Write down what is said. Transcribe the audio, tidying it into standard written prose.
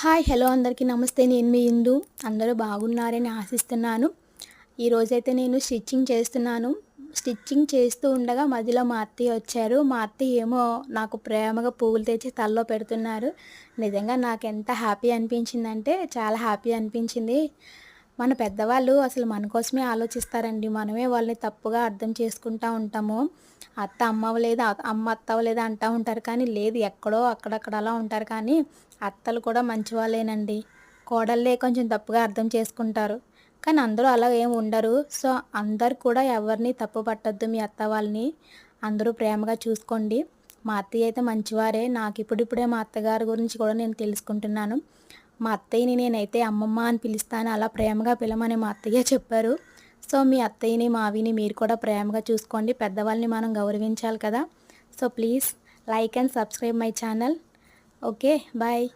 Hi hello అందరికీ నమస్తే. నేను మీ ఇందు. అందరూ బాగున్నారని ఆశిస్తున్నాను. ఈరోజైతే నేను స్టిచ్చింగ్ చేస్తున్నాను. స్టిచ్చింగ్ చేస్తూ ఉండగా మధ్యలో మా అత్తయ్య వచ్చారు. మా అత్తయ్య ఏమో నాకు ప్రేమగా పువ్వులు తెచ్చి తలలో పెడుతున్నారు. నిజంగా నాకెంత హ్యాపీ అనిపించిందంటే చాలా హ్యాపీ అనిపించింది. మన పెద్దవాళ్ళు అసలు మన కోసమే ఆలోచిస్తారండి. మనమే వాళ్ళని తప్పుగా అర్థం చేసుకుంటా ఉంటాము. అత్త అమ్మ అవ్వలేదు, అమ్మ అత్త అవ్వలేదు అంటా ఉంటారు. కానీ లేదు, ఎక్కడో అక్కడక్కడ అలా ఉంటారు. కానీ అత్తలు కూడా మంచివాళ్ళేనండి. కోడళ్ళే కొంచెం తప్పుగా అర్థం చేసుకుంటారు. కానీ అందరూ అలా ఏమి ఉండరు. సో, అందరూ కూడా ఎవరిని తప్పు పట్టొద్దు మీ అత్త వాళ్ళని. అందరూ ప్రేమగా చూసుకోండి. మా అత్తయ్య అయితే మంచివారే. నాకిప్పుడిప్పుడే మా అత్తగారి గురించి కూడా నేను తెలుసుకుంటున్నాను. మా అత్తయ్యని నేనైతే అమ్మమ్మ అని పిలుస్తాను. అలా ప్రేమగా పిలమని మా అత్తయ్య చెప్పారు. సో, మీ అత్తయ్యని, మావిని మీరు కూడా ప్రేమగా చూసుకోండి. పెద్దవాళ్ళని మనం గౌరవించాలి కదా! So, please like and subscribe my channel. Okay. Bye.